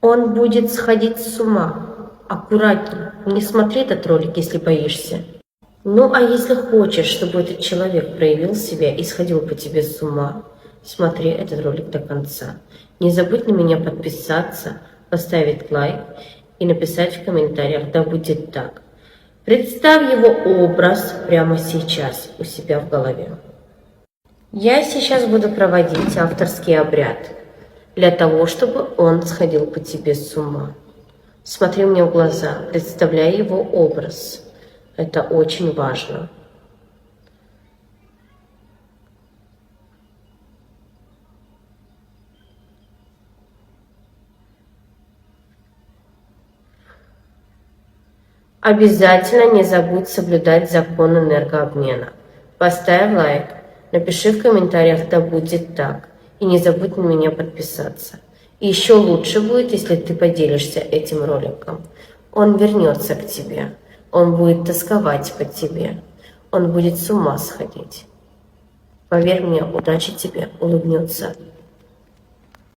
Он будет сходить с ума. Аккуратней, не смотри этот ролик, если боишься. Ну, а если хочешь, чтобы этот человек проявил себя и сходил по тебе с ума, смотри этот ролик до конца. Не забудь на меня подписаться, поставить лайк и написать в комментариях, да будет так. Представь его образ прямо сейчас у себя в голове. Я сейчас буду проводить авторский обряд для того, чтобы он сходил по тебе с ума. Смотри мне в глаза, представляй его образ. Это очень важно. Обязательно не забудь соблюдать закон энергообмена. Поставь лайк, напиши в комментариях, да будет так. И не забудь на меня подписаться. И еще лучше будет, если ты поделишься этим роликом. Он вернется к тебе. Он будет тосковать по тебе. Он будет с ума сходить. Поверь мне, удача тебе улыбнется.